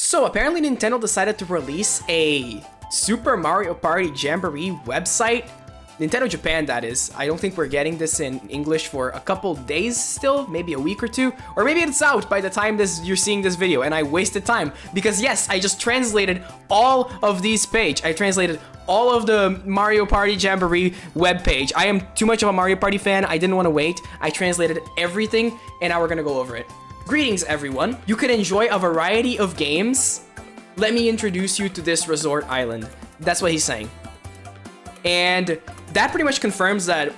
So apparently Nintendo decided to release a Super Mario Party Jamboree website. Nintendo Japan, that is. I don't think we're getting this in English for a couple days still, maybe a week or two, or maybe it's out by the time you're seeing this video, and I wasted time because yes, I just translated all of these pages. I translated all of the Mario Party Jamboree webpage. I am too much of a Mario Party fan. I didn't want to wait. I translated everything, and now we're gonna go over it. Greetings, everyone. You can enjoy a variety of games. Let me introduce you to this resort island. That's what he's saying. And that pretty much confirms that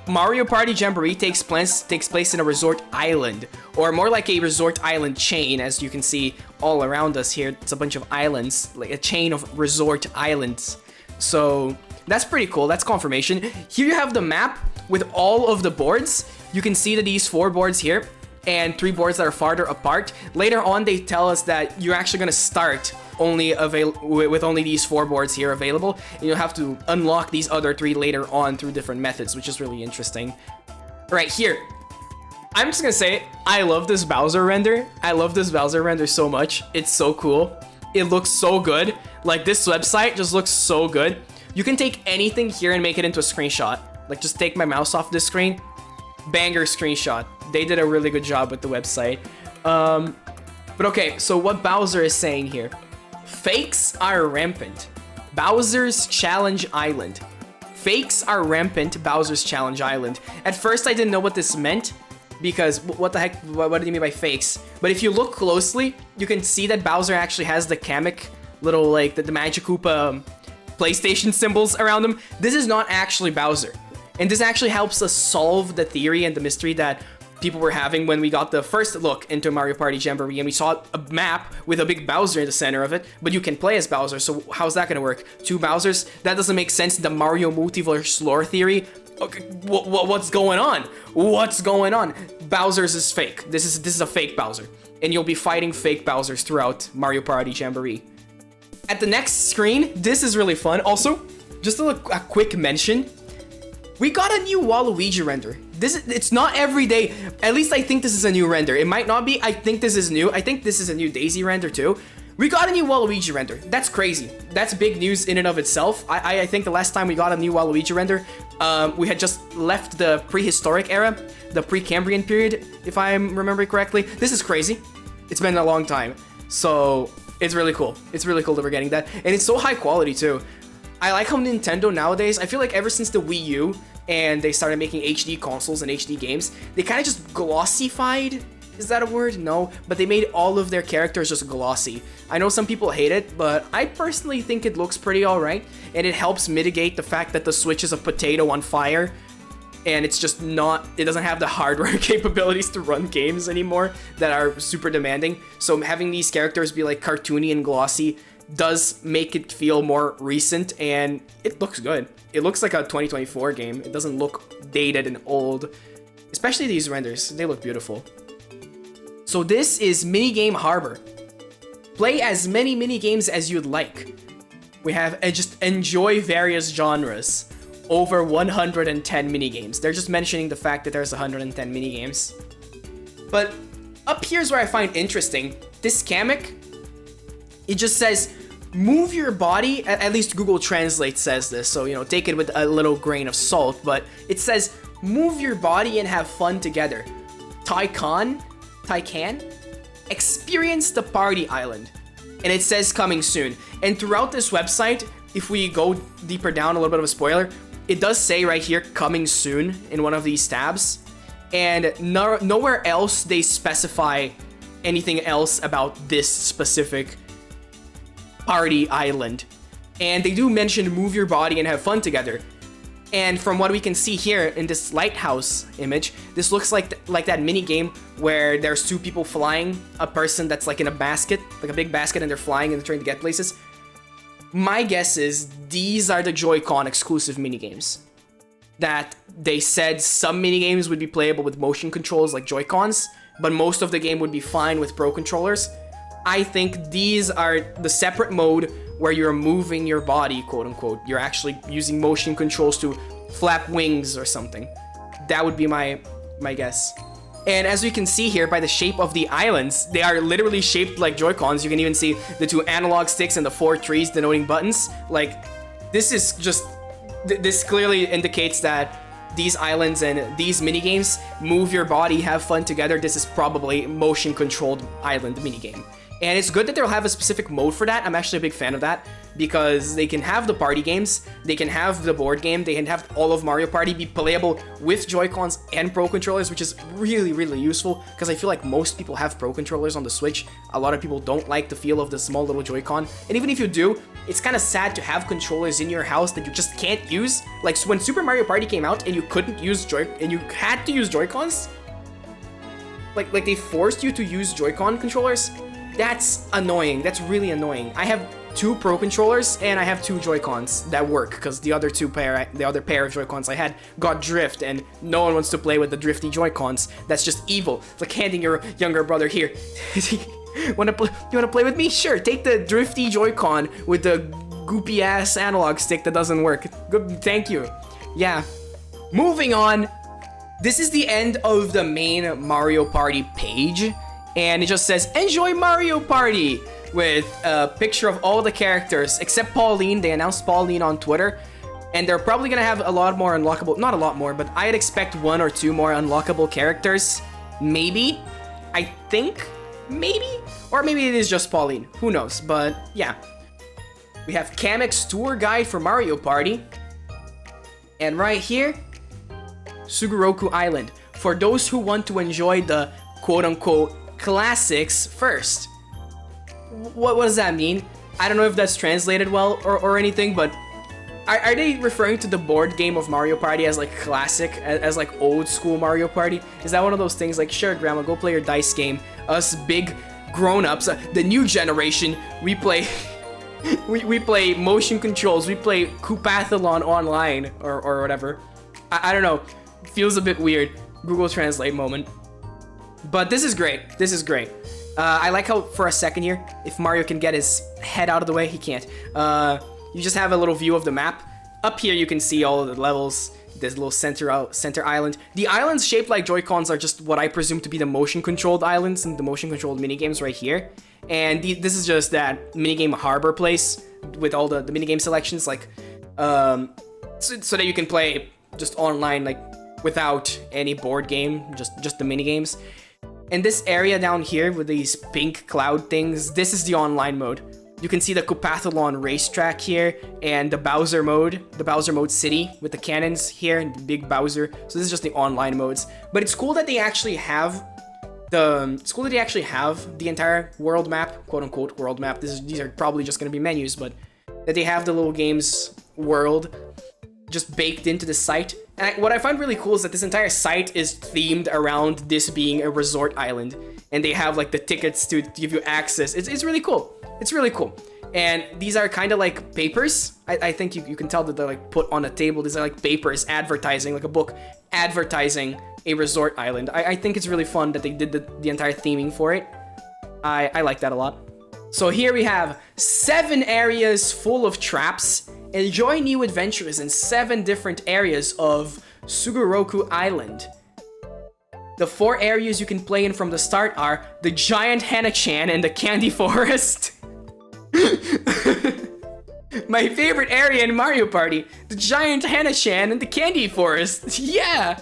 Mario Party Jamboree takes place in a resort island, or more like a resort island chain, as you can see all around us here. It's a bunch of islands, like a chain of resort islands. So that's pretty cool. That's confirmation. Here you have the map with all of the boards. You can see that these 4 boards here and 3 boards that are farther apart. Later on, they tell us that you're actually going to start with only these 4 boards here available, and you'll have to unlock these other 3 later on through different methods, which is really interesting. Right here, I'm just gonna say, I love this Bowser render. I love this Bowser render so much. It's so cool. It looks so good. Like, this website just looks so good. You can take anything here and make it into a screenshot. Like, just take my mouse off this screen. Banger screenshot. They did a really good job with the website. But okay, so what Bowser is saying here. Fakes are rampant. Bowser's Challenge Island. Fakes are rampant. Bowser's Challenge Island. At first, I didn't know what this meant because what the heck? What do you mean by fakes? But if you look closely, you can see that Bowser actually has the Kamek little, like the Magic Koopa PlayStation symbols around him. This is not actually Bowser, and this actually helps us solve the theory and the mystery that people were having when we got the first look into Mario Party Jamboree, and we saw a map with a big Bowser in the center of it, but you can play as Bowser, so how's that gonna work? 2 Bowsers? That doesn't make sense. The Mario multiverse lore theory. Okay, what's going on? What's going on? Bowser's is fake. This is a fake Bowser, and you'll be fighting fake Bowsers throughout Mario Party Jamboree. At the next screen, this is really fun. Also, just a quick mention. We got a new Waluigi render. It's not every day. At least I think this is a new render. It might not be. I think this is new. I think this is a new Daisy render too. We got a new Waluigi render. That's crazy. That's big news in and of itself. I think the last time we got a new Waluigi render, we had just left the prehistoric era, the Precambrian period, if I'm remembering correctly. This is crazy. It's been a long time. So it's really cool. It's really cool that we're getting that. And it's so high quality too. I like how Nintendo nowadays, I feel like ever since the Wii U and they started making HD consoles and HD games, they kind of just glossified. Is that a word? No, but they made all of their characters just glossy. I know some people hate it, but I personally think it looks pretty alright, and it helps mitigate the fact that the Switch is a potato on fire, and it's just not, it doesn't have the hardware capabilities to run games anymore that are super demanding. So having these characters be like cartoony and glossy does make it feel more recent, and it looks good. It looks like a 2024 game. It doesn't look dated and old, especially these renders. They look beautiful. So this is Minigame Harbor. Play as many minigames as you'd like. We have just enjoy various genres. Over 110 minigames. They're just mentioning the fact that there's 110 minigames. But up here's where I find interesting. This Kamek, it just says, move your body, at least Google Translate says this, so, you know, take it with a little grain of salt, but it says, move your body and have fun together. Tycoon? Experience the party island. And it says coming soon. And throughout this website, if we go deeper down, a little bit of a spoiler, it does say right here, coming soon, in one of these tabs. And nowhere else they specify anything else about this specific party island. And they do mention move your body and have fun together. And from what we can see here in this lighthouse image, this looks like that mini game where there's 2 people flying, a person that's like in a basket, like a big basket, and they're flying and they're trying to get places. My guess is these are the Joy-Con exclusive minigames. That they said some minigames would be playable with motion controls like Joy-Cons, but most of the game would be fine with Pro controllers. I think these are the separate mode where you're moving your body, quote unquote. You're actually using motion controls to flap wings or something. That would be my guess. And as we can see here by the shape of the islands, they are literally shaped like Joy-Cons. You can even see the 2 analog sticks and the 4 trees denoting buttons. Like, this is just... This clearly indicates that these islands and these minigames move your body, have fun together. This is probably motion-controlled island minigame. And it's good that they'll have a specific mode for that. I'm actually a big fan of that because they can have the party games, they can have the board game, they can have all of Mario Party be playable with Joy-Cons and Pro Controllers, which is really, really useful because I feel like most people have Pro Controllers on the Switch. A lot of people don't like the feel of the small little Joy-Con. And even if you do, it's kind of sad to have controllers in your house that you just can't use. Like when Super Mario Party came out and you couldn't use and you had to use Joy-Cons, like they forced you to use Joy-Con controllers. That's annoying. That's really annoying. I have 2 Pro Controllers and I have 2 Joy-Cons that work because the other pair of Joy-Cons I had got drift and no one wants to play with the drifty Joy-Cons. That's just evil. It's like handing your younger brother here. You wanna play with me? Sure, take the drifty Joy-Con with the goopy ass analog stick that doesn't work. Good, thank you. Yeah. Moving on. This is the end of the main Mario Party page. And it just says, enjoy Mario Party, with a picture of all the characters, except Pauline. They announced Pauline on Twitter, and they're probably gonna have a lot more unlockable, not a lot more, but I'd expect 1 or 2 more unlockable characters, maybe, I think, maybe, or maybe it is just Pauline, who knows, but yeah. We have Kamek's tour guide for Mario Party, and right here, Sugoroku Island, for those who want to enjoy the quote-unquote classics first. What does that mean? I don't know if that's translated well or anything, but are they referring to the board game of Mario Party as like classic, as like old school Mario Party? Is that one of those things like, sure, grandma, go play your dice game. Us big grown-ups, the new generation, we play we play motion controls, we play Koopathlon online or whatever. I don't know. Feels a bit weird. Google Translate moment. But this is great. This is great. I like how for a second here, if Mario can get his head out of the way, he can't. You just have a little view of the map. Up here you can see all of the levels. This little center island. The islands shaped like Joy-Cons are just what I presume to be the motion-controlled islands and the motion-controlled minigames right here. And this is just that minigame harbor place with all the minigame selections, like, so that you can play just online, like, without any board game, just the minigames. And this area down here with these pink cloud things, this is the online mode. You can see the Koopathlon racetrack here and the Bowser mode city with the cannons here and the big Bowser. So this is just the online modes. But it's cool that they actually have the entire world map, quote unquote world map. These are probably just gonna be menus, but that they have the little game's world just baked into the site. And what I find really cool is that this entire site is themed around this being a resort island, and they have like the tickets to give you access. It's really cool. It's really cool. And these are kind of like papers. I think you can tell that they're like put on a table. These are like papers advertising, like a book advertising a resort island. I think it's really fun that they did the entire theming for it. I like that a lot. So here we have 7 areas full of traps. Enjoy new adventures in 7 different areas of Sugoroku Island. The 4 areas you can play in from the start are the Giant Hana-chan and the Candy Forest. My favorite area in Mario Party, the Giant Hana-chan and the Candy Forest. Yeah!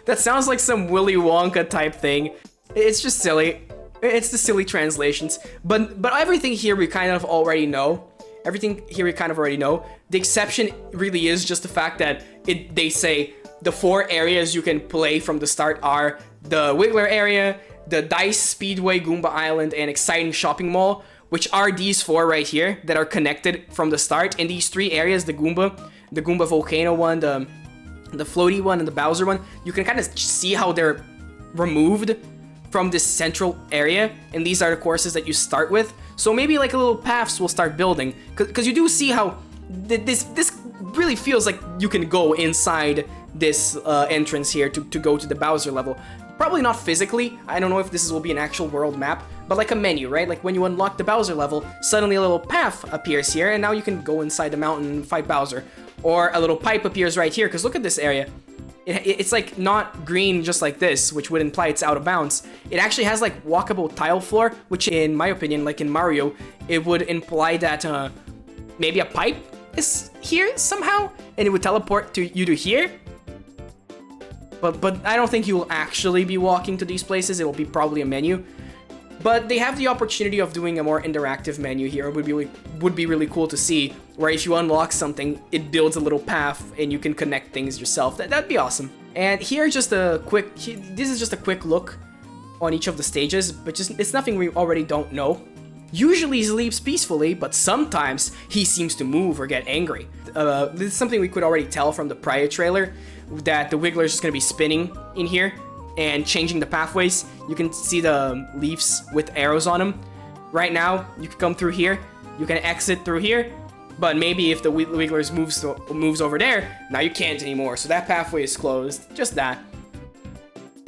That sounds like some Willy Wonka type thing. It's just silly. It's the silly translations. But everything here we kind of already know. The exception really is just the fact that they say the 4 areas you can play from the start are the Wiggler area, the Dice Speedway Goomba Island, and Exciting Shopping Mall, which are these 4 right here that are connected from the start. And these 3 areas, the Goomba Volcano one, the floaty one, and the Bowser one, you can kind of see how they're removed from this central area, and these are the courses that you start with. So maybe like a little paths will start building, because you do see how this really feels like you can go inside this entrance here to go to the Bowser level. Probably not physically. I don't know if this will be an actual world map, but like a menu, right? Like when you unlock the Bowser level, suddenly a little path appears here, and now you can go inside the mountain and fight Bowser. Or a little pipe appears right here, because look at this area. It's like not green just like this, which would imply it's out of bounds. It actually has like walkable tile floor, which in my opinion, like in Mario, it would imply that maybe a pipe is here somehow, and it would teleport you to here. But I don't think you will actually be walking to these places. It will be probably a menu. But they have the opportunity of doing a more interactive menu here. It would be really cool to see, where if you unlock something, it builds a little path and you can connect things yourself. That'd be awesome. And here, this is just a quick look on each of the stages, but it's nothing we already don't know. Usually he sleeps peacefully, but sometimes he seems to move or get angry. This is something we could already tell from the prior trailer, that the Wiggler is just gonna be spinning in here and changing the pathways. You can see the leaves with arrows on them. Right now, you can come through here, you can exit through here, but maybe if the Wiggler moves over there, now you can't anymore, so that pathway is closed. Just that.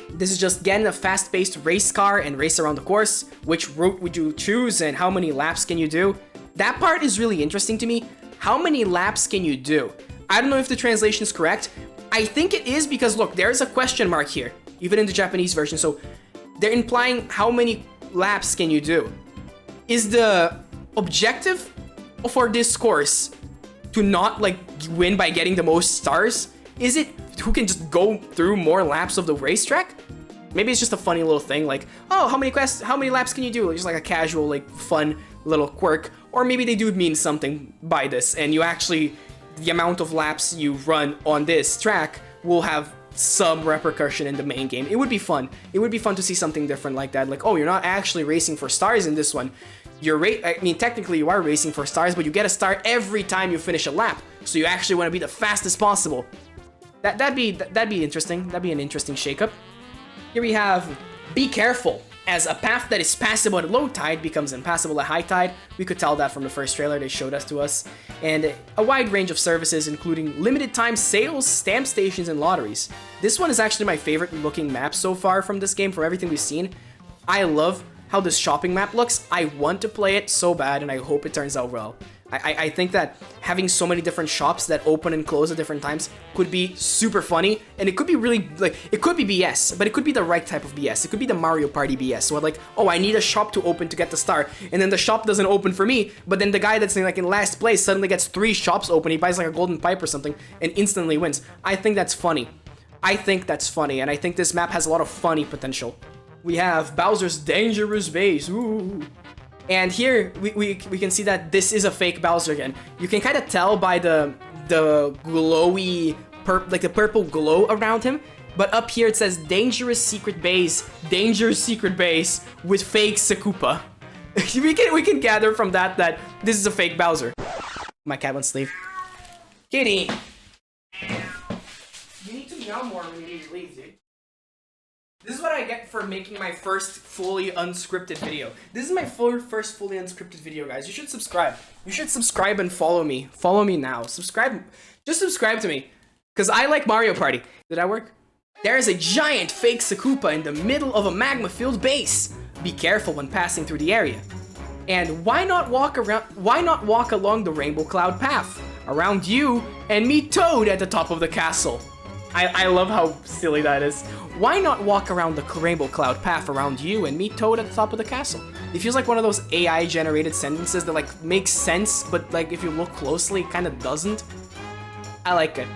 This is just getting a fast-paced race car and race around the course. Which route would you choose and how many laps can you do? That part is really interesting to me. How many laps can you do? I don't know if the translation is correct. I think it is because look, there's a question mark here, even in the Japanese version. So they're implying how many laps can you do. Is the objective for this course to not like win by getting the most stars? Is it who can just go through more laps of the racetrack? Maybe it's just a funny little thing like, oh, how many laps can you do? Just like a casual, like fun little quirk. Or maybe they do mean something by this, and you actually, the amount of laps you run on this track will have some repercussion in the main game. It would be fun. It would be fun to see something different like that. Like, oh, you're not actually racing for stars in this one. I mean, technically you are racing for stars, but you get a star every time you finish a lap. So you actually want to be the fastest possible. That'd be interesting. That'd be an interesting shakeup. Here we have Be Careful, as a path that is passable at low tide becomes impassable at high tide. We could tell that from the first trailer they showed us to us. And a wide range of services, including limited time sales, stamp stations, and lotteries. This one is actually my favorite looking map so far from this game, from everything we've seen. I love how this shopping map looks. I want to play it so bad, and I hope it turns out well. I think that having so many different shops that open and close at different times could be super funny, and it could be really, like, it could be BS, but it could be the right type of BS. It could be the Mario Party BS, so like, oh, I need a shop to open to get the star, and then the shop doesn't open for me, but then the guy that's in, like, in last place suddenly gets 3 shops open, he buys like a golden pipe or something, and instantly wins. I think that's funny. I think that's funny, and I think this map has a lot of funny potential. We have Bowser's Dangerous Base, ooh. And here, we can see that this is a fake Bowser again. You can kind of tell by the glowy, like the purple glow around him. But up here it says Dangerous Secret Base with fake Koopa. we can gather from that this is a fake Bowser. My cat wants to leave. Kitty! You need to meow more when you need to leave, dude. This is what I get for making my first fully unscripted video. This is my first fully unscripted video, guys. You should subscribe. You should subscribe and follow me. Follow me now. Subscribe. Just subscribe to me. Because I like Mario Party. Did that work? There is a giant fake Koopa in the middle of a magma-filled base. Be careful when passing through the area. And why not walk along the Rainbow Cloud path? Around you and meet Toad at the top of the castle. I love how silly that is. Why not walk around the Rainbow Cloud path around you and meet Toad at the top of the castle? It feels like one of those AI generated sentences that like makes sense, but like if you look closely, it kind of doesn't. I like it.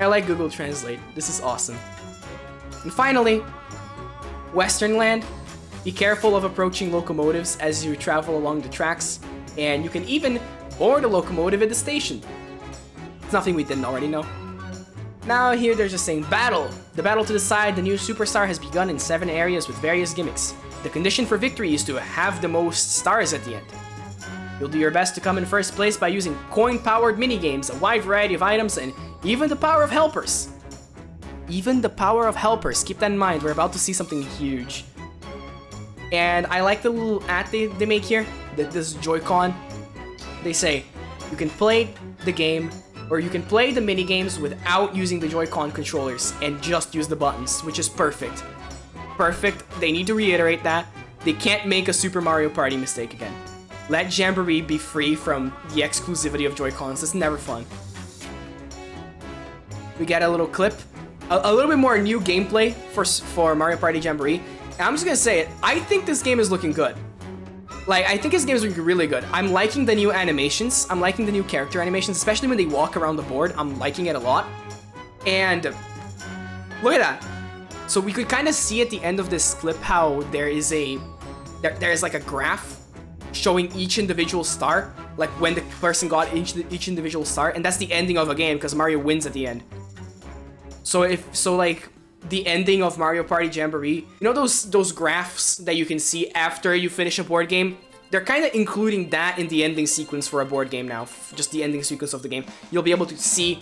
I like Google Translate. This is awesome. And finally, Western Land. Be careful of approaching locomotives as you travel along the tracks, and you can even board a locomotive at the station. It's nothing we didn't already know. Now here they're just saying battle. The battle to decide the new superstar has begun in 7 areas with various gimmicks. The condition for victory is to have the most stars at the end. You'll do your best to come in first place by using coin-powered minigames, a wide variety of items, and even the power of helpers. Even the power of helpers. Keep that in mind, we're about to see something huge. And I like the little ad they make here, this Joy-Con. They say, you can play the game, or you can play the minigames without using the Joy-Con controllers and just use the buttons, which is perfect. Perfect. They need to reiterate that. They can't make a Super Mario Party mistake again. Let Jamboree be free from the exclusivity of Joy-Cons. It's never fun. We get a little clip a little bit more new gameplay for Mario Party Jamboree. And I'm just gonna say it, I think this game is looking good. Like, I think this game is looking really good. I'm liking the new animations. I'm liking the new character animations, especially when they walk around the board. I'm liking it a lot. And look at that. So we could kind of see at the end of this clip how there is like a graph showing each individual star, like when the person got each individual star, and that's the ending of a game because Mario wins at the end. So like the ending of Mario Party Jamboree, you know those graphs that you can see after you finish a board game? They're kind of including that in the ending sequence for a board game now, just the ending sequence of the game. You'll be able to see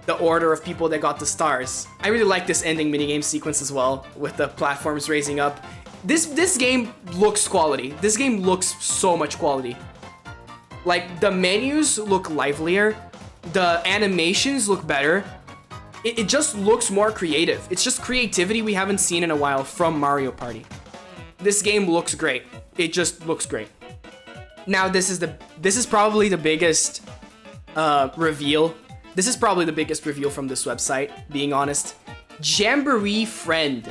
the order of people that got the stars. I really like this ending minigame sequence as well, with the platforms raising up. This game looks quality. This game looks so much quality. Like, the menus look livelier, the animations look better. It just looks more creative. It's just creativity we haven't seen in a while from Mario Party. This game looks great. It just looks great. Now this is probably the biggest reveal. This is probably the biggest reveal from this website, being honest. Jamboree Friend.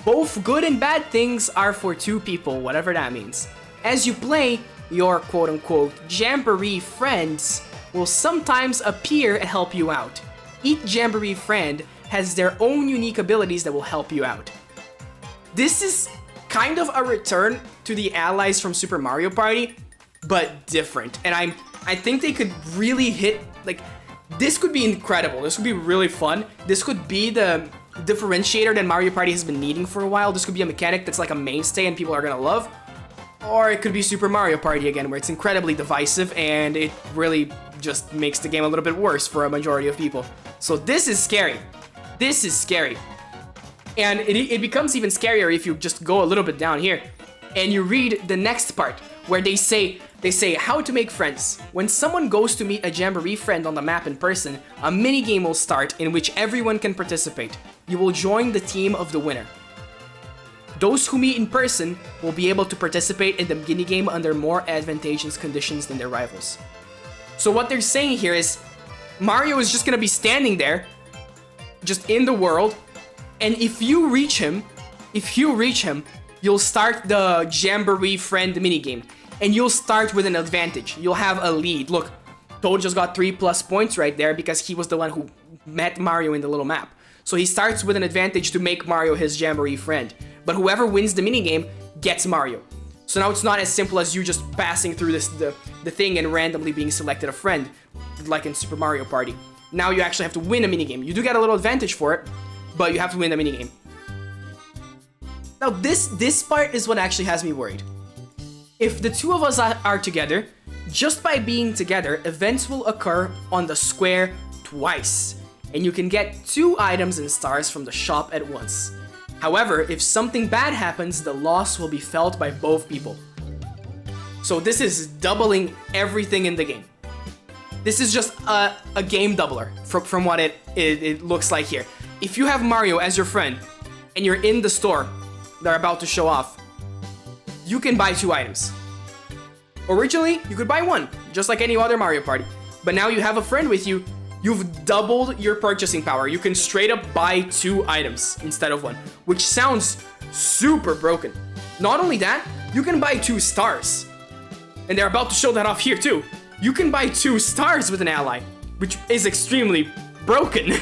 Both good and bad things are for two people, whatever that means. As you play, your quote-unquote Jamboree Friends will sometimes appear and help you out. Each Jamboree Friend has their own unique abilities that will help you out. This is kind of a return to the allies from Super Mario Party, but different. And I think they could really hit, like, this could be incredible. This could be really fun. This could be the differentiator that Mario Party has been needing for a while. This could be a mechanic that's like a mainstay and people are gonna love. Or it could be Super Mario Party again, where it's incredibly divisive and it really just makes the game a little bit worse for a majority of people. So this is scary. This is scary. And it becomes even scarier if you just go a little bit down here and you read the next part where they say how to make friends. When someone goes to meet a Jamboree friend on the map in person, a minigame will start in which everyone can participate. You will join the team of the winner. Those who meet in person will be able to participate in the minigame under more advantageous conditions than their rivals. So what they're saying here is Mario is just gonna be standing there, just in the world, and if you reach him, you'll start the Jamboree Friend minigame, and you'll start with an advantage. You'll have a lead. Look, Toad just got 3+ points right there because he was the one who met Mario in the little map. So he starts with an advantage to make Mario his Jamboree Friend. But whoever wins the minigame gets Mario. So now it's not as simple as you just passing through the thing and randomly being selected a friend, like in Super Mario Party. Now you actually have to win a minigame. You do get a little advantage for it, but you have to win the minigame. Now this part is what actually has me worried. If the two of us are together, just by being together, events will occur on the square twice, and you can get 2 items and stars from the shop at once. However, if something bad happens, the loss will be felt by both people. So this is doubling everything in the game. This is just a game doubler from what it looks like here. If you have Mario as your friend, and you're in the store they're about to show off, you can buy 2 items. Originally, you could buy 1, just like any other Mario Party. But now you have a friend with you, you've doubled your purchasing power. You can straight up buy 2 items instead of 1, which sounds super broken. Not only that, you can buy 2 stars. And they're about to show that off here too. You can buy 2 stars with an ally, which is extremely broken.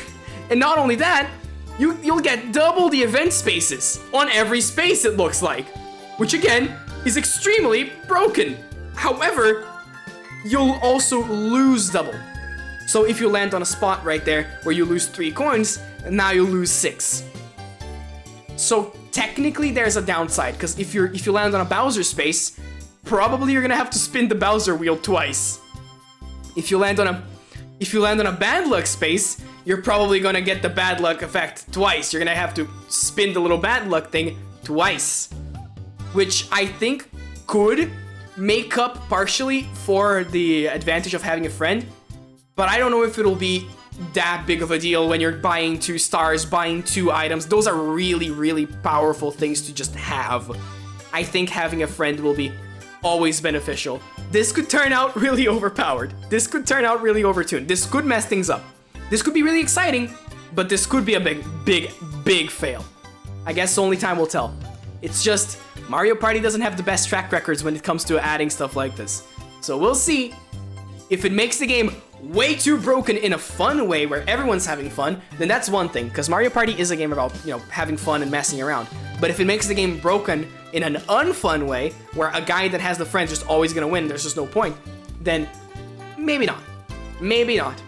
And not only that, you'll get double the event spaces on every space, it looks like, which again is extremely broken. However, you'll also lose double. So if you land on a spot right there where you lose 3 coins, now you lose 6. So technically there's a downside, because if you land on a Bowser space, probably you're gonna have to spin the Bowser wheel twice. If you land on a bad luck space, you're probably gonna get the bad luck effect twice. You're gonna have to spin the little bad luck thing twice, which I think could make up partially for the advantage of having a friend. But I don't know if it'll be that big of a deal when you're buying 2 stars, buying 2 items. Those are really, really powerful things to just have. I think having a friend will be always beneficial. This could turn out really overpowered. This could turn out really overtuned. This could mess things up. This could be really exciting, but this could be a big fail. I guess only time will tell. It's just Mario Party doesn't have the best track records when it comes to adding stuff like this. So we'll see. If it makes the game way too broken in a fun way where everyone's having fun, then that's one thing, because Mario Party is a game about, you know, having fun and messing around. But if it makes the game broken in an unfun way, where a guy that has the friends just always gonna win, there's just no point, then maybe not. Maybe not.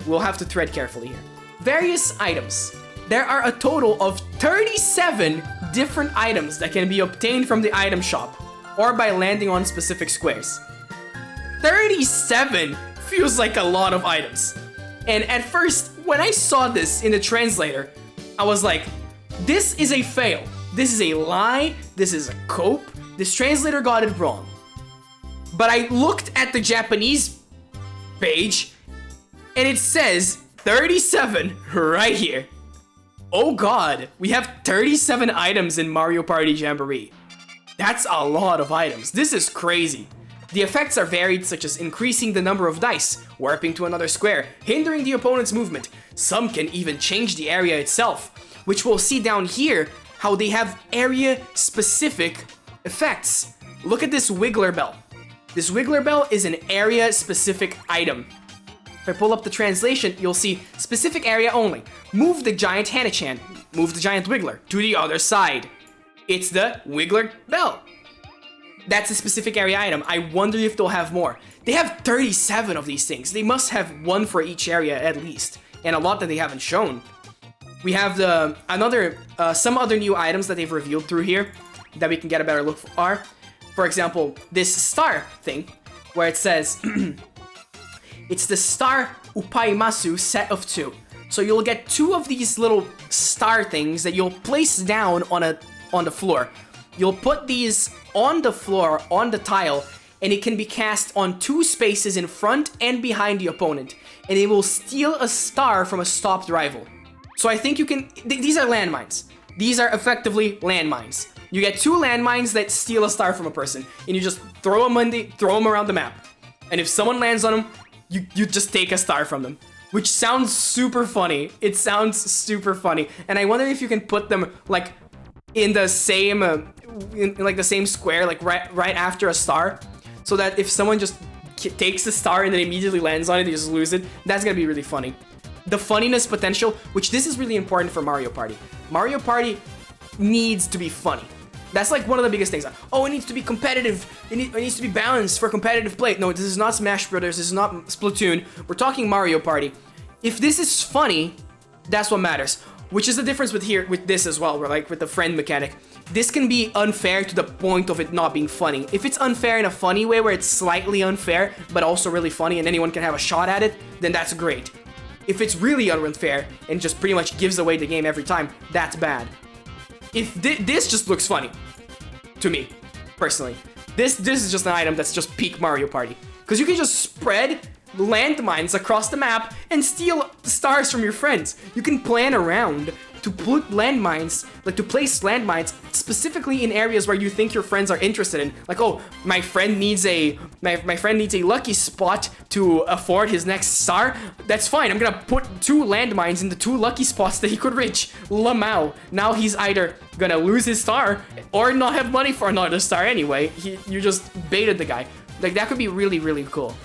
We'll have to tread carefully here. Various items. There are a total of 37 different items that can be obtained from the item shop, or by landing on specific squares. 37 feels like a lot of items. And at first, when I saw this in the translator, I was like, this is a fail. This is a lie. This is a cope. This translator got it wrong. But I looked at the Japanese page, and it says 37 right here. Oh god, we have 37 items in Mario Party Jamboree. That's a lot of items. This is crazy. The effects are varied, such as increasing the number of dice, warping to another square, hindering the opponent's movement. Some can even change the area itself, which we'll see down here how they have area-specific effects. Look at this Wiggler Bell. This Wiggler Bell is an area-specific item. If I pull up the translation, you'll see specific area only. Move the giant Hana-chan, move the giant Wiggler to the other side. It's the Wiggler Bell. That's a specific area item. I wonder if they'll have more. They have 37 of these things. They must have one for each area at least, and a lot that they haven't shown. We have some other new items that they've revealed through here that we can get a better look for. For example, this star thing, where it says, it's the Star Upaimasu set of 2. So you'll get 2 of these little star things that you'll place down on the floor. You'll put these on the floor, on the tile, and it can be cast on 2 spaces in front and behind the opponent. And it will steal a star from a stopped rival. So I think you can, these are landmines. These are effectively landmines. You get 2 landmines that steal a star from a person, and you just throw them around the map. And if someone lands on them, you just take a star from them. Which sounds super funny. It sounds super funny. And I wonder if you can put them like in the same the same square, like right after a star, so that if someone just takes the star and then immediately lands on it, they just lose it. That's gonna be really funny. The funniness potential, which this is really important for Mario Party. Mario Party needs to be funny. That's like one of the biggest things. Oh, it needs to be competitive. It needs to be balanced for competitive play. No, this is not Smash Brothers. This is not Splatoon. We're talking Mario Party. If this is funny, that's what matters. Which is the difference with this as well. We're like with the friend mechanic. This can be unfair to the point of it not being funny. If it's unfair in a funny way where it's slightly unfair, but also really funny and anyone can have a shot at it, then that's great. If it's really unfair and just pretty much gives away the game every time, that's bad. If this just looks funny, to me, personally. This is just an item that's just peak Mario Party. Because you can just spread landmines across the map and steal stars from your friends. You can plan around to put landmines, like to place landmines specifically in areas where you think your friends are interested in. Like, oh, my friend needs a lucky spot to afford his next star. That's fine. I'm gonna put 2 landmines in the 2 lucky spots that he could reach. Lamau. Now he's either gonna lose his star or not have money for another star anyway. You just baited the guy. Like, that could be really, really cool.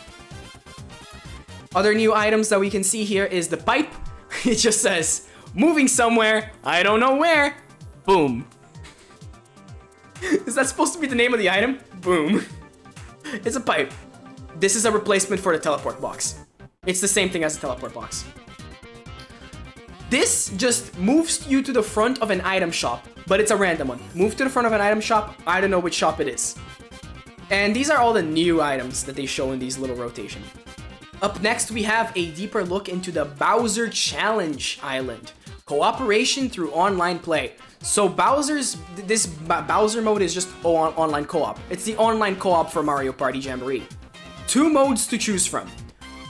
Other new items that we can see here is the pipe. It just says, moving somewhere, I don't know where. Boom. Is that supposed to be the name of the item? Boom. It's a pipe. This is a replacement for the teleport box. It's the same thing as the teleport box. This just moves you to the front of an item shop, but it's a random one. Move to the front of an item shop, I don't know which shop it is. And these are all the new items that they show in these little rotation. Up next, we have a deeper look into the Bowser Challenge Island. Cooperation through online play. So this Bowser mode is just online co-op. It's the online co-op for Mario Party Jamboree. 2 modes to choose from.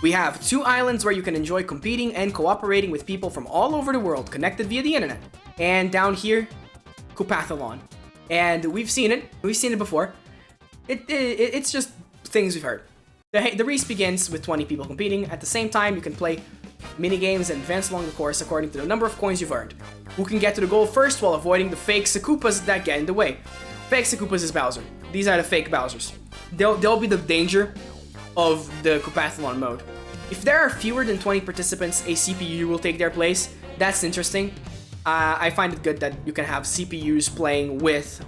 We have 2 islands where you can enjoy competing and cooperating with people from all over the world connected via the internet. And down here, Koopathlon. And we've seen it before. It's just things we've heard. The race begins with 20 people competing. At the same time, you can play minigames and advance along the course according to the number of coins you've earned. Who can get to the goal first while avoiding the fake Koopas that get in the way? Fake Koopas is Bowser. These are the fake Bowsers. They'll be the danger of the Koopathlon mode. If there are fewer than 20 participants, a CPU will take their place. That's interesting. I find it good that you can have CPUs playing with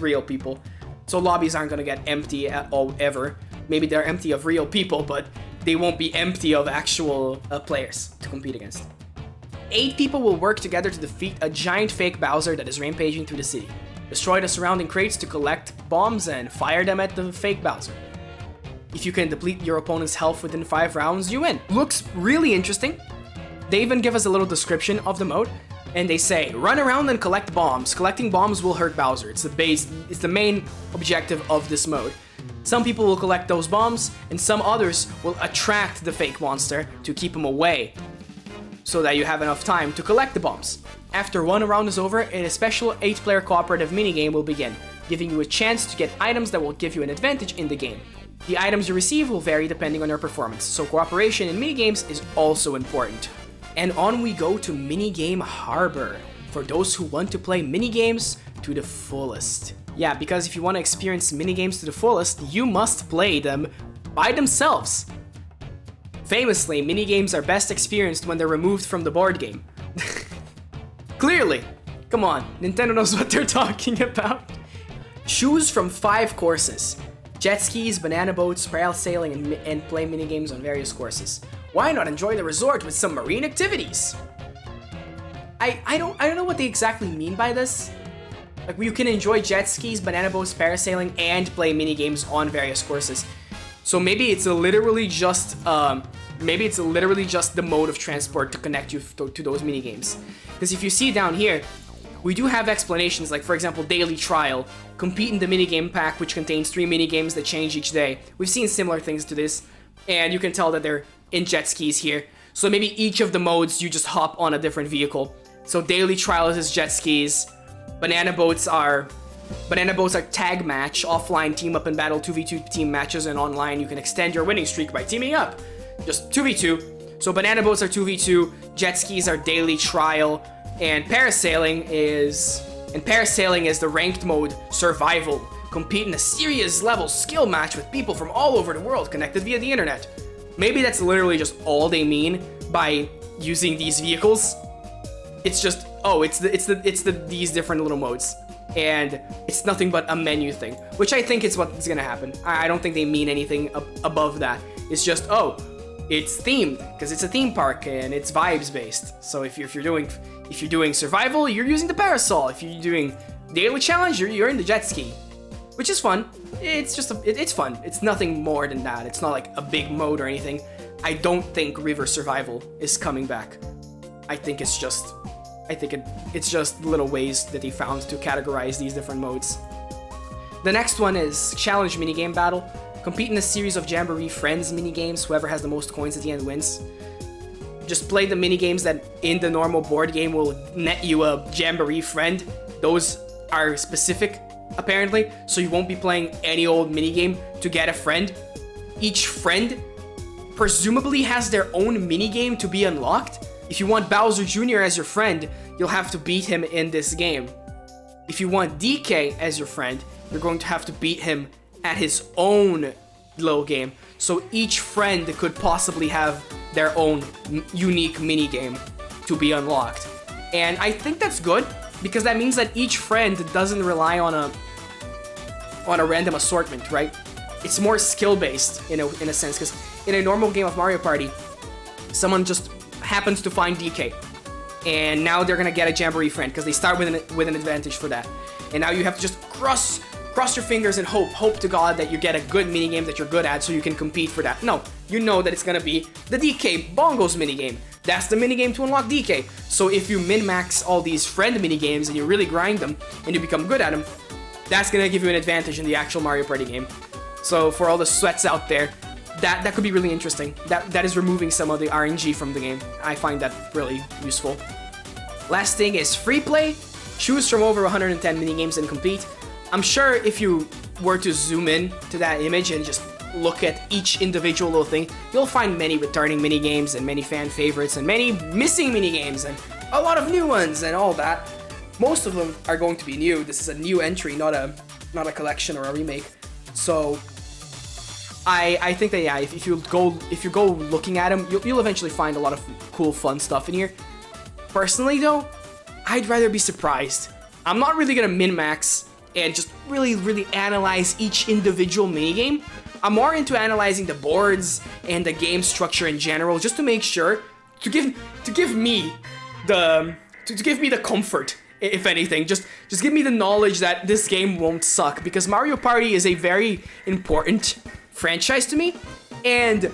real people. So lobbies aren't gonna get empty at all ever. Maybe they're empty of real people, but they won't be empty of actual players to compete against. 8 people will work together to defeat a giant fake Bowser that is rampaging through the city. Destroy the surrounding crates to collect bombs and fire them at the fake Bowser. If you can deplete your opponent's health within 5 rounds, you win. Looks really interesting. They even give us a little description of the mode, and they say, run around and collect bombs. Collecting bombs will hurt Bowser. It's the main objective of this mode. Some people will collect those bombs, and some others will attract the fake monster to keep him away, so that you have enough time to collect the bombs. After one round is over, a special 8-player cooperative minigame will begin, giving you a chance to get items that will give you an advantage in the game. The items you receive will vary depending on your performance, so cooperation in minigames is also important. And on we go to Minigame Harbor, for those who want to play minigames to the fullest. Yeah, because if you want to experience minigames to the fullest, you must play them by themselves. Famously, minigames are best experienced when they're removed from the board game. Clearly. Come on, Nintendo knows what they're talking about. Choose from 5 courses. Jet skis, banana boats, parasailing, and play minigames on various courses. Why not enjoy the resort with some marine activities? I don't know what they exactly mean by this. Like, you can enjoy jet skis, banana boats, parasailing, and play minigames on various courses. So maybe it's literally just the mode of transport to connect you to those minigames. Because if you see down here, we do have explanations, like for example, Daily Trial, compete in the minigame pack, which contains 3 minigames that change each day. We've seen similar things to this, and you can tell that they're in jet skis here. So maybe each of the modes, you just hop on a different vehicle. So Daily Trial is jet skis, banana boats are tag match, offline team up and battle 2v2 team matches, and online you can extend your winning streak by teaming up. Just 2v2. So banana boats are 2v2, jet skis are Daily Trial, and parasailing is the ranked mode survival. Compete in a serious level skill match with people from all over the world connected via the internet. Maybe that's literally just all they mean by using these vehicles. It's just, oh, it's these different little modes. And it's nothing but a menu thing, which I think is what's gonna happen. I don't think they mean anything above that. It's just, oh, it's themed because it's a theme park and it's vibes based. So if you're doing survival, you're using the parasol. If you're doing daily challenge, you're in the jet ski, which is fun. It's just it's fun. It's nothing more than that. It's not like a big mode or anything. I don't think river survival is coming back. I think it's just little ways that they found to categorize these different modes. The next one is challenge minigame battle. Compete in a series of Jamboree Friends minigames. Whoever has the most coins at the end wins. Just play the minigames that in the normal board game will net you a Jamboree Friend. Those are specific, apparently, so you won't be playing any old minigame to get a friend. Each friend presumably has their own minigame to be unlocked. If you want Bowser Jr. as your friend, you'll have to beat him in this game. If you want DK as your friend, you're going to have to beat him at his own little game. So each friend could possibly have their own unique minigame to be unlocked. And I think that's good, because that means that each friend doesn't rely on a random assortment, right? It's more skill-based in a sense, because in a normal game of Mario Party, someone just happens to find DK, and now they're gonna get a Jamboree Friend because they start with an advantage for that. And now you have to just cross your fingers and hope to God that you get a good minigame that you're good at so you can compete for that. No, you know that it's gonna be the DK Bongos minigame. That's the minigame to unlock DK. So if you min-max all these friend minigames and you really grind them and you become good at them, that's gonna give you an advantage in the actual Mario Party game. So for all the sweats out there, that could be really interesting. That is removing some of the RNG from the game. I find that really useful. Last thing is free play. Choose from over 110 minigames and compete. I'm sure if you were to zoom in to that image and just look at each individual little thing, you'll find many returning minigames and many fan favorites and many missing minigames and a lot of new ones and all that. Most of them are going to be new. This is a new entry, not a collection or a remake. So I think that, yeah, if you go looking at them, you'll eventually find a lot of cool, fun stuff in here. Personally, though, I'd rather be surprised. I'm not really gonna min-max and just really analyze each individual minigame. I'm more into analyzing the boards and the game structure in general, just to make sure to give me the comfort, if anything. Just give me the knowledge that this game won't suck, because Mario Party is a very important franchise to me, and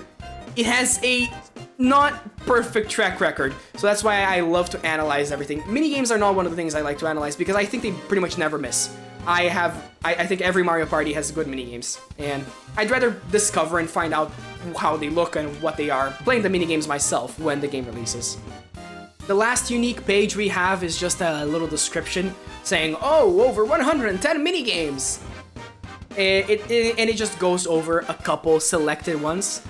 it has a not perfect track record. So that's why I love to analyze everything. Minigames are not one of the things I like to analyze because I think they pretty much never miss. I think every Mario Party has good minigames, and I'd rather discover and find out how they look and what they are playing the minigames myself when the game releases. The last unique page we have is just a little description saying, oh, over 110 minigames! And it just goes over a couple selected ones.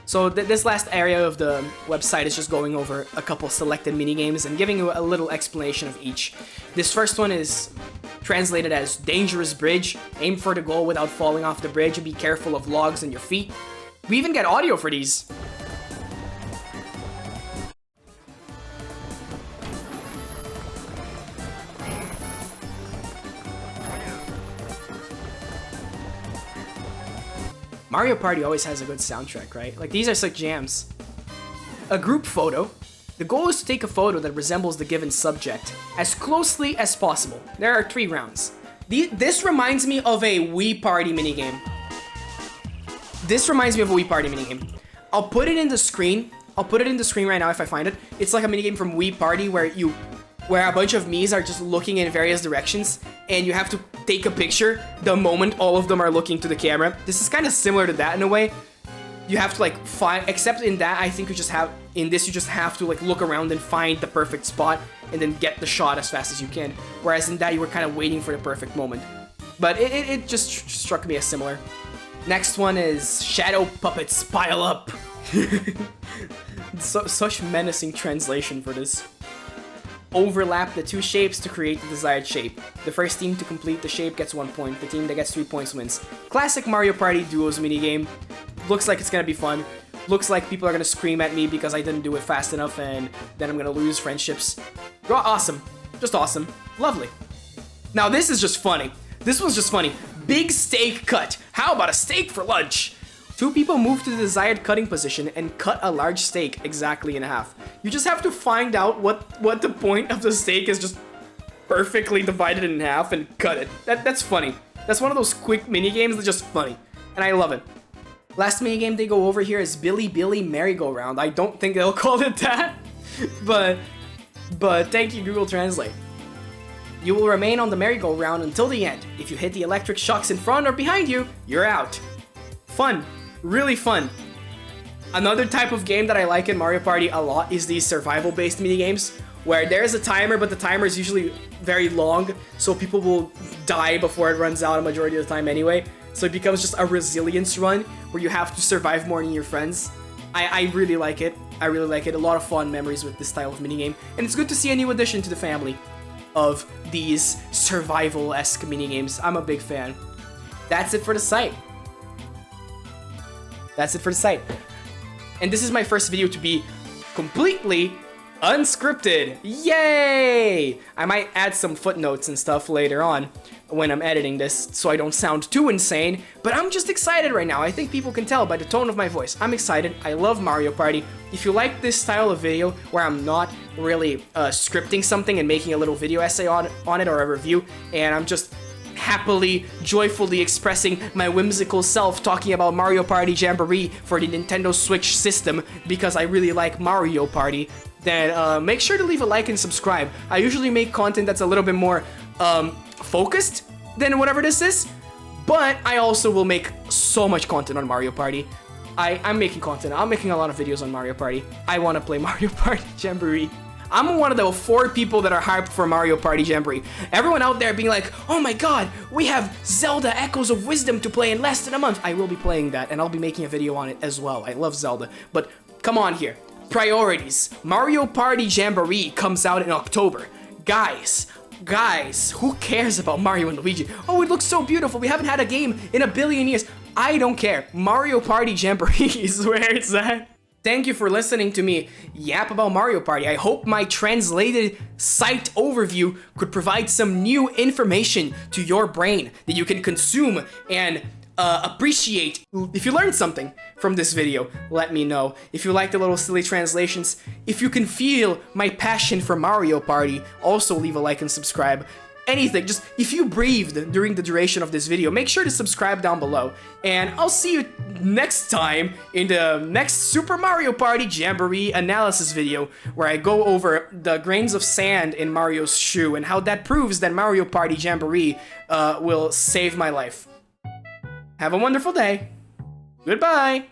So this last area of the website is just going over a couple selected minigames and giving you a little explanation of each. This first one is translated as Dangerous Bridge. Aim for the goal without falling off the bridge and be careful of logs in your feet. We even get audio for these. Mario Party always has a good soundtrack, right? Like, these are such jams. A group photo. The goal is to take a photo that resembles the given subject as closely as possible. There are 3 rounds. This reminds me of a Wii Party minigame. I'll put it in the screen. I'll put it in the screen right now if I find it. It's like a minigame from Wii Party where a bunch of Miis are just looking in various directions, and you have to take a picture the moment all of them are looking to the camera. This is kind of similar to that in a way. You have to like find, except in that I think you just have to like look around and find the perfect spot and then get the shot as fast as you can. Whereas in that you were kind of waiting for the perfect moment. But it just struck me as similar. Next one is Shadow Puppets Pile Up. Such menacing translation for this. Overlap the 2 shapes to create the desired shape. The first team to complete the shape gets 1 point. The team that gets 3 points wins. Classic Mario Party Duos minigame. Looks like it's gonna be fun. Looks like people are gonna scream at me because I didn't do it fast enough, and then I'm gonna lose friendships. Awesome. Just awesome. Lovely. Now this is just funny. This was just funny. Big steak cut. How about a steak for lunch? 2 people move to the desired cutting position and cut a large steak exactly in half. You just have to find out what the point of the steak is, just perfectly divided in half and cut it. That's funny. That's one of those quick minigames that's just funny, and I love it. Last minigame they go over here is Billy Merry-Go-Round. I don't think they'll call it that, but thank you, Google Translate. You will remain on the merry-go-round until the end. If you hit the electric shocks in front or behind you, you're out. Fun. Really fun. Another type of game that I like in Mario Party a lot is these survival-based minigames, where there's a timer, but the timer is usually very long, so people will die before it runs out a majority of the time anyway. So it becomes just a resilience run where you have to survive more than your friends. I really like it. I really like it. A lot of fun memories with this style of minigame, and it's good to see a new addition to the family of these survival-esque minigames. I'm a big fan. That's it for the site. And this is my first video to be completely unscripted. Yay! I might add some footnotes and stuff later on when I'm editing this so I don't sound too insane, but I'm just excited right now. I think people can tell by the tone of my voice. I'm excited. I love Mario Party. If you like this style of video where I'm not really scripting something and making a little video essay on it or a review, and I'm just happily, joyfully expressing my whimsical self talking about Mario Party Jamboree for the Nintendo Switch system because I really like Mario Party, then make sure to leave a like and subscribe. I usually make content that's a little bit more focused than whatever this is, but I also will make so much content on Mario Party. I'm making content. I'm making a lot of videos on Mario Party. I want to play Mario Party Jamboree. I'm one of the 4 people that are hyped for Mario Party Jamboree. Everyone out there being like, oh my god, we have Zelda Echoes of Wisdom to play in less than a month. I will be playing that, and I'll be making a video on it as well. I love Zelda, but come on here. Priorities. Mario Party Jamboree comes out in October. Guys, who cares about Mario and Luigi? Oh, it looks so beautiful. We haven't had a game in a billion years. I don't care. Mario Party Jamboree is where it's at. Thank you for listening to me yap about Mario Party. I hope my translated site overview could provide some new information to your brain that you can consume and appreciate. If you learned something from this video, let me know. If you like the little silly translations, if you can feel my passion for Mario Party, also leave a like and subscribe. Anything, just if you breathed during the duration of this video, make sure to subscribe down below. And I'll see you next time in the next Super Mario Party Jamboree analysis video, where I go over the grains of sand in Mario's shoe and how that proves that Mario Party Jamboree will save my life. Have a wonderful day. Goodbye.